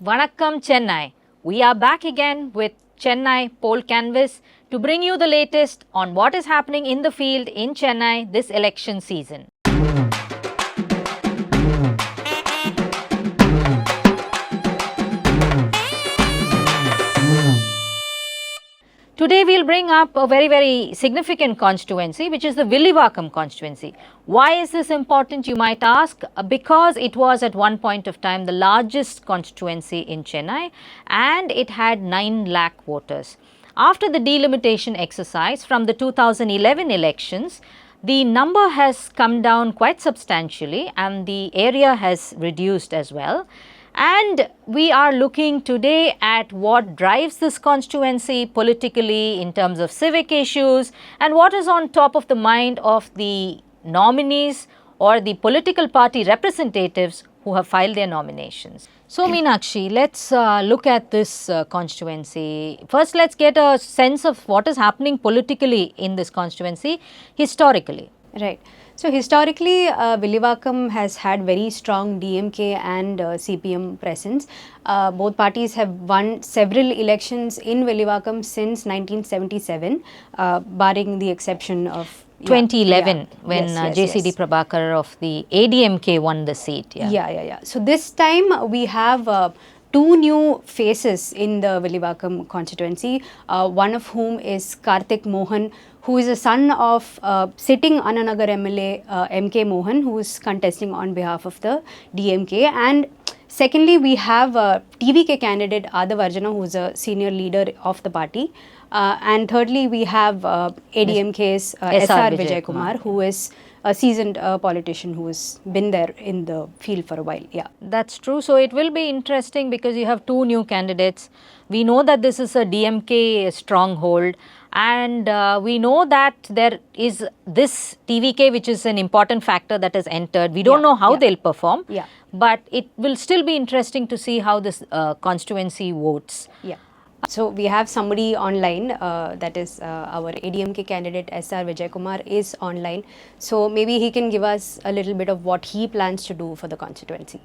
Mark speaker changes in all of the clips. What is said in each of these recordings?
Speaker 1: Vanakkam Chennai. We are back again with Chennai Poll Canvas to bring you the latest on what is happening in the field in Chennai this election season. Today we'll bring up a very significant constituency, which is the Villivakkam constituency. Why is this important, you might ask? Because it was at one point of time the largest constituency in Chennai and it had 9 lakh voters. After the delimitation exercise from the 2011 elections, the number has come down quite substantially and the area has reduced as well. And we are looking today at what drives this constituency politically in terms of civic issues and what is on top of the mind of the nominees or the political party representatives who have filed their nominations. So Meenakshi, let's look at this constituency. First, let's get a sense of what is happening politically in this constituency historically.
Speaker 2: Right. So historically, Villivakkam has had very strong DMK and CPM presence. Both parties have won several elections in Villivakkam since 1977, barring the exception of
Speaker 1: 2011 when JCD Prabhakar of the ADMK won the seat.
Speaker 2: So this time we have two new faces in the Villivakkam constituency, one of whom is Karthik Mohan, who is a son of sitting Ananagar MLA MK Mohan, who is contesting on behalf of the DMK. And secondly, we have TVK candidate Adavarjana, who is a senior leader of the party. And thirdly, we have ADMK's SR Vijay Kumar, who is a seasoned politician who has been there in the field for a while. Yeah,
Speaker 1: that's true. So it will be interesting because you have two new candidates. We know that this is a DMK stronghold, and we know that there is this TVK, which is an important factor that has entered. We don't know how they'll perform, but it will still be interesting to see how this constituency votes.
Speaker 2: So we have somebody online, that is our ADMK candidate SR Vijay Kumar is online. So maybe he can give us a little bit of what he plans to do for the constituency.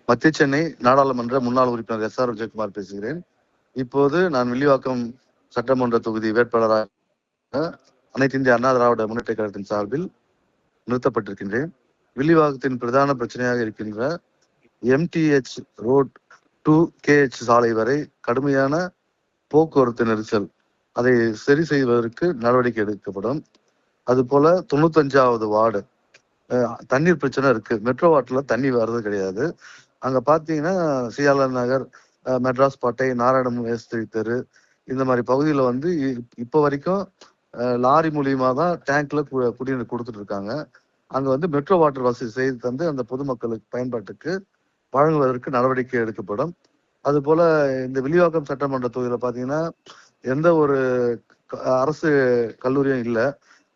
Speaker 3: மத்திய சென்னை நாடாளுமன்ற முன்னாள் உறுப்பினர் SR Vijayakumar பேசுகிறேன். இப்போது நான் வில்லிவாக்கம் சட்டமன்ற தொகுதி வேட்பாளராக அனைத்து இந்திய அண்ணா திராவிட முன்னேற்ற கழகத்தின் சார்பில் நிறுத்தப்பட்டிருக்கின்றேன். வில்லிவாக்கத்தின் பிரதான பிரச்சனையாக இருக்கின்ற MTH ரோட் 2KH சாலை வரை கடுமையான போக்குவரத்து நெரிசல், அதை சரி செய்வதற்கு நடவடிக்கை எடுக்கப்படும். அதுபோல 95வது வார்டு தண்ணீர் பிரச்சனை இருக்கு. மெட்ரோ வார்டுல தண்ணி வர்றது கிடையாது. அங்க பாத்தீங்கன்னா சியாலர் நகர், மெட்ராஸ் பாட்டை, நாராயணம் மேஸ்திரி தெரு, இந்த மாதிரி பகுதியில வந்து இப்ப வரைக்கும் லாரி மூலியமா தான் டேங்க்ல குடிநீர் கொடுத்துட்டு இருக்காங்க. அங்க வந்து மெட்ரோ வாட்டர் வசதி செய்து தந்து அந்த பொதுமக்களுக்கு பயன்பாட்டுக்கு வழங்குவதற்கு நடவடிக்கை எடுக்கப்படும். அது போல இந்த வில்லிவாக்கம் சட்டமன்ற தொகுதியில பாத்தீங்கன்னா எந்த ஒரு அரசு கல்லூரியும் இல்லை.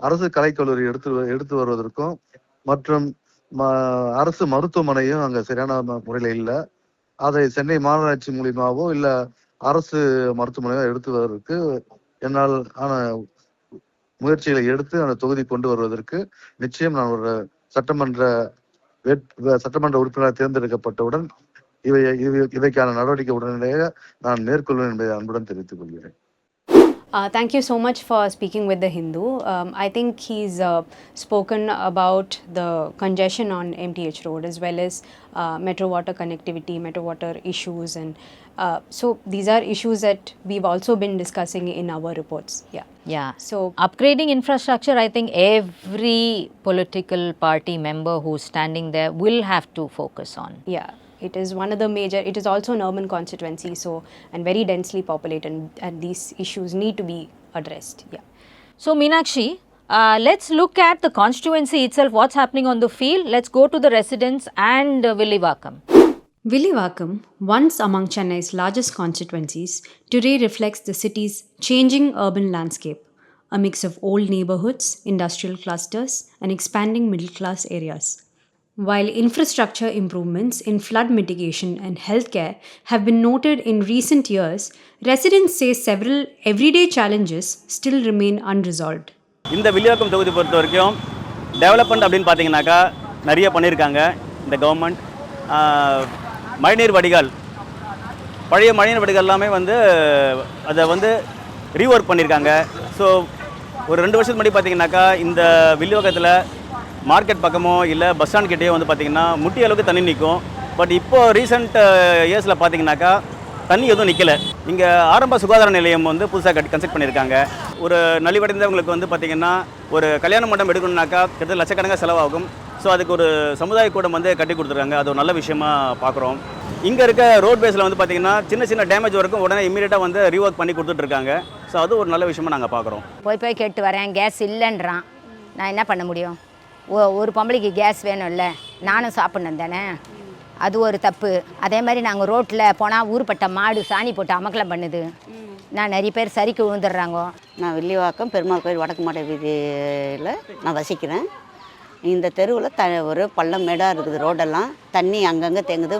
Speaker 3: அரசு கலைக்கல்லூரி எடுத்து வருவதற்கும் மற்றும் அரசு மருத்துவமனையும் அங்க சரியான முறையில இல்லை. அதை சென்னை மாநகராட்சி மூலியமாவோ இல்ல அரசு மருத்துவமனையோ எடுத்து வருவதற்கு என்னால் முயற்சிகளை எடுத்து அந்த தொகுதி கொண்டு வருவதற்கு நிச்சயம் நான் ஒரு சட்டமன்ற உறுப்பினர் தேர்ந்தெடுக்கப்பட்டவுடன் இவைக்கான நடவடிக்கை உடனடியாக நான் மேற்கொள்வேன் என்பதை அன்புடன் தெரிவித்துக் கொள்கிறேன்.
Speaker 2: Thank you so much for speaking with the Hindu. I think he's spoken about the congestion on MTH road as well as metro water connectivity, metro water issues, and so these are issues that we've also been discussing in our reports.
Speaker 1: So upgrading infrastructure, I think every political party member who's standing there will have to focus on.
Speaker 2: It is one of the major, it is also an urban constituency, so and very densely populated, and these issues need to be addressed.
Speaker 1: So Meenakshi, let's look at the constituency itself, what's happening on the field. Let's go to the residents and Villivakkam.
Speaker 2: Villivakkam, once among Chennai's largest constituencies, today reflects the city's changing urban landscape, a mix of old neighbourhoods, industrial clusters, and expanding middle-class areas. While infrastructure improvements in flood mitigation and healthcare have been noted in recent years, residents say several everyday challenges still remain unresolved.
Speaker 4: இந்த வில்லிவாக்கம் தொகுதி பொறுத்த வரைக்கும் development அப்படின்னு பார்த்தீங்கன்னாக்கா நிறைய பண்ணியிருக்காங்க இந்த government. மழைநீர் வடிகால், பழைய மழைநீர் வடிகால் எல்லாமே வந்து அதை வந்து ரீஒர்க் பண்ணியிருக்காங்க. ஸோ ஒரு 2 வருஷத்துக்கு முன்னாடி பார்த்தீங்கன்னாக்கா இந்த வில்லிவாக்கத்தில் மார்க்கெட் பக்கமோ இல்லை பஸ் ஸ்டாண்ட் கிட்டேயோ வந்து பார்த்திங்கன்னா முட்டி அளவுக்கு தண்ணி நிற்கும். பட் இப்போது ரீசெண்ட் இயர்ஸில் பார்த்தீங்கன்னாக்கா தண்ணி எதுவும் நிற்கலை. இங்கே ஆரம்ப சுகாதார நிலையம் வந்து புதுசாக கன்ஸ்ட்ரக்ட் பண்ணியிருக்காங்க. ஒரு நலிவடைந்தவங்களுக்கு வந்து பார்த்திங்கன்னா ஒரு கல்யாண மண்டபம் எடுக்கணுன்னாக்கா கிட்டத்தட்ட லட்சக்கணக்காக செலவாகும். ஸோ அதுக்கு ஒரு சமுதாய கூடம் வந்து கட்டி கொடுத்துருக்காங்க. அது ஒரு நல்ல விஷயமா பார்க்குறோம். இங்கே இருக்க ரோட் பேஸில் வந்து பார்த்திங்கன்னா சின்ன டேமேஜ் வரைக்கும் உடனே இமீடியட்டாக வந்து ரீஒர்க் பண்ணி கொடுத்துட்ருக்காங்க. ஸோ அது ஒரு நல்ல விஷயமா நாங்கள் பார்க்குறோம்.
Speaker 5: போய் கேட்டு வரேன், கேஸ் இல்லைன்றான். நான் என்ன பண்ண முடியும்? ஒரு பொம்பளைக்கு கேஸ் வேணும்ல, நானும் சாப்பிட்ணும் தானே, அது ஒரு தப்பு. அதே மாதிரி நாங்கள் ரோட்டில் போனால் ஊருப்பட்ட மாடு சாணி போட்டு அமக்கலம் பண்ணுது. நான் நிறைய பேர் சரிக்கு விழுந்துடுறாங்க.
Speaker 6: நான் வில்லிவாக்கம் பெருமாள் கோயில் வடக்கு மாட வீதியில் நான் வசிக்கிறேன். இந்த தெருவில் ஒரு பள்ளம் மேடாக இருக்குது. ரோடெல்லாம் தண்ணி அங்கங்கே தேங்குது.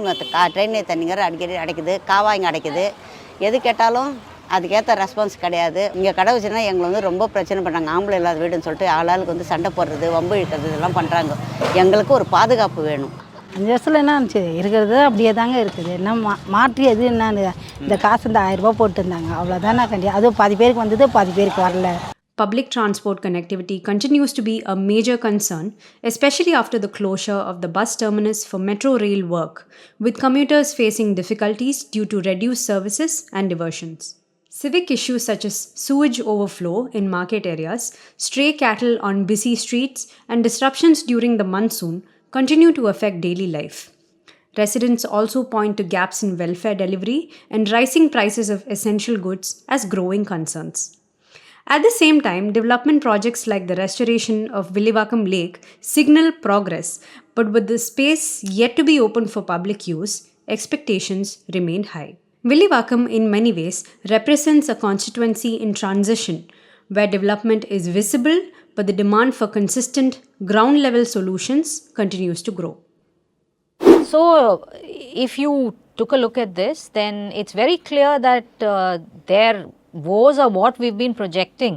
Speaker 6: ட்ரெயினே தண்ணிங்கிற அடிக்கடி அடைக்குது, காவாய்ங்க அடைக்குது. எது கேட்டாலும் அதுக்கேற்ற ரெஸ்பான்ஸ் கிடையாது. இங்கே கடை வச்சுன்னா எங்களை வந்து ரொம்ப பிரச்சனை பண்ணுறாங்க. ஆம்பளை இல்லாத வீடுன்னு சொல்லிட்டு ஆளாளுக்கு வந்து சண்டை போடுறது, வம்பு இழுக்கிறது இதெல்லாம் பண்ணுறாங்க. எங்களுக்கு ஒரு பாதுகாப்பு வேணும்.
Speaker 7: 5 வருஷத்தில் என்ன இருந்துச்சு, இருக்கிறது அப்படியே தாங்க இருக்குது. என்ன மாற்றி எது என்னன்னு இந்த காசு இந்த 1000 ரூபாய் போட்டுருந்தாங்க, அவ்வளோதானே. அதுவும் பாதி பேருக்கு வந்தது, பாதி பேருக்கு வரல.
Speaker 2: Public transport connectivity continues to be a major concern, especially after the closure of the bus terminus for metro rail work, with commuters facing difficulties due to reduced services and diversions. Civic issues such as sewage overflow in market areas, stray cattle on busy streets, and disruptions during the monsoon continue to affect daily life. Residents also point to gaps in welfare delivery and rising prices of essential goods as growing concerns. At the same time, development projects like the restoration of Villivakkam Lake signal progress, but with the space yet to be open for public use, expectations remain high. Villivakkam, in many ways, represents a constituency in transition, where development is visible, but the demand for consistent, ground-level solutions continues to grow.
Speaker 1: So, if you took a look at this, then it's very clear that their woes are what we've been projecting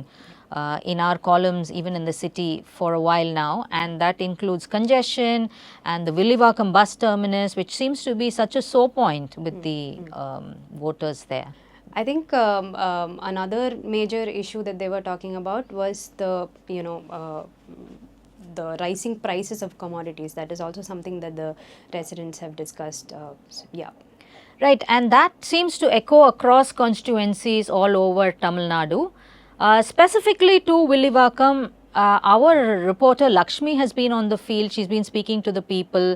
Speaker 1: in our columns, even in the city, for a while now, and that includes congestion and the Villivakkam bus terminus, which seems to be such a sore point with the voters there.
Speaker 2: I think another major issue that they were talking about was the rising prices of commodities. That is also something that the residents have discussed.
Speaker 1: Right, and that seems to echo across constituencies all over Tamil Nadu. Specifically to Villivakkam, our reporter Lakshmi has been on the field. She's been speaking to the people,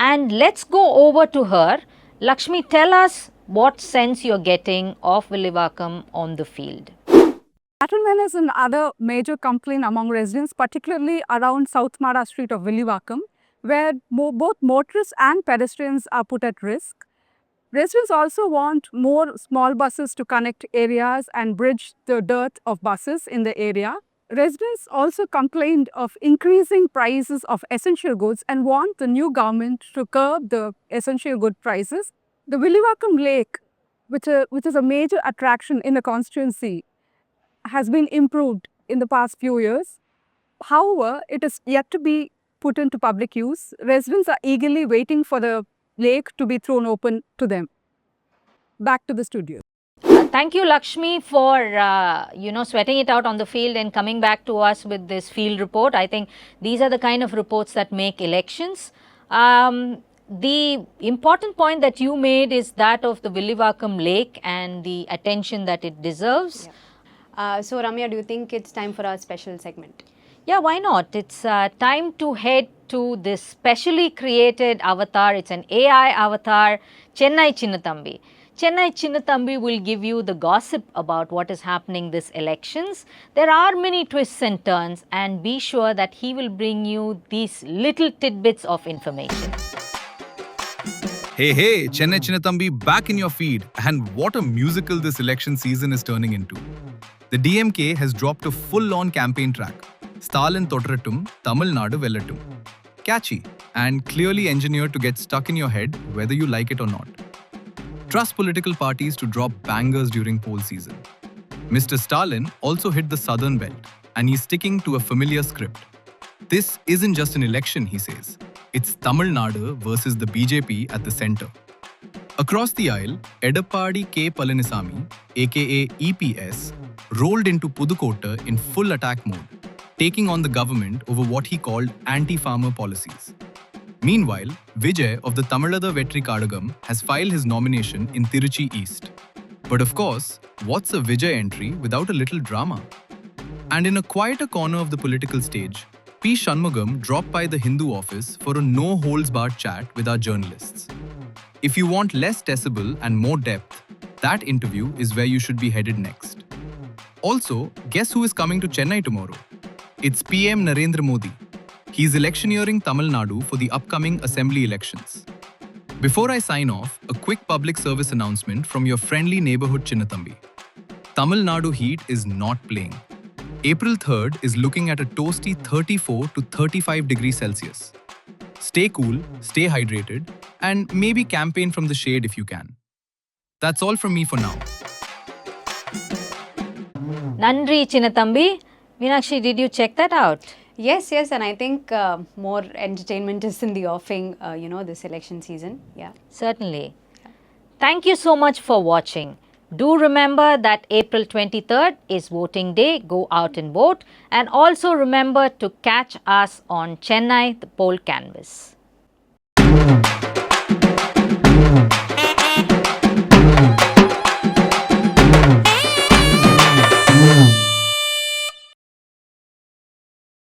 Speaker 1: and let's go over to her. Lakshmi, tell us what sense you're getting of Villivakkam on the field.
Speaker 8: Cattle menace is another major complaint among residents, particularly around South Mara Street of Villivakkam, where both motorists and pedestrians are put at risk. Residents also want more small buses to connect areas and bridge the dearth of buses in the area. Residents also complained of increasing prices of essential goods and want the new government to curb the essential good prices. The Villivakkam Lake, which is a major attraction in the constituency, has been improved in the past few years. However, it is yet to be put into public use. Residents are eagerly waiting for the lake to be thrown open to them. Back to the studio.
Speaker 1: Thank you, Lakshmi, for sweating it out on the field and coming back to us with this field report. I think these are the kind of reports that make elections. The important point that you made is that of the Villivakkam Lake and the attention that it deserves.
Speaker 2: So Ramya, do you think it's time for our special segment?
Speaker 1: Yeah, why not? It's time to head to this specially created avatar. It's an AI avatar, Chennai Thambi. Chennai Thambi will give you the gossip about what is happening this elections. There are many twists and turns, and be sure that he will bring you these little tidbits of information.
Speaker 9: Hey, Chennai Thambi back in your feed, and what a musical this election season is turning into. The DMK has dropped a full-on campaign track. Stalin Totrattum, Tamil Nadu Vellatum. Catchy and clearly engineered to get stuck in your head whether you like it or not. Trust political parties to drop bangers during poll season. Mr. Stalin also hit the southern belt, and he's sticking to a familiar script. This isn't just an election, he says. It's Tamil Nadu versus the BJP at the center. Across the aisle, Edappadi K. Palanisamy, aka EPS, rolled into Pudukkottai in full attack mode, taking on the government over what he called anti-farmer policies. Meanwhile, Vijay of the Tamilaga Vettri Kazhagam has filed his nomination in Tiruchi East. But of course, what's a Vijay entry without a little drama? And in a quieter corner of the political stage, P. Shanmugam dropped by the Hindu office for a no-holds-barred chat with our journalists. If you want less decibel and more depth, that interview is where you should be headed next. Also, guess who is coming to Chennai tomorrow? It's PM Narendra Modi. He's electioneering Tamil Nadu for the upcoming Assembly Elections. Before I sign off, a quick public service announcement from your friendly neighbourhood Thambi. Tamil Nadu heat is not playing. April 3rd is looking at a toasty 34 to 35 degrees Celsius. Stay cool, stay hydrated, and maybe campaign from the shade if you can. That's all from me for now.
Speaker 1: Nandri Chinna Thambi. Meenakshi, did you check that out?
Speaker 2: Yes, and I think more entertainment is in the offing, this election season. Yeah.
Speaker 1: Certainly. Thank you so much for watching. Do remember that April 23rd is voting day. Go out and vote. And also remember to catch us on Chennai Poll Canvas.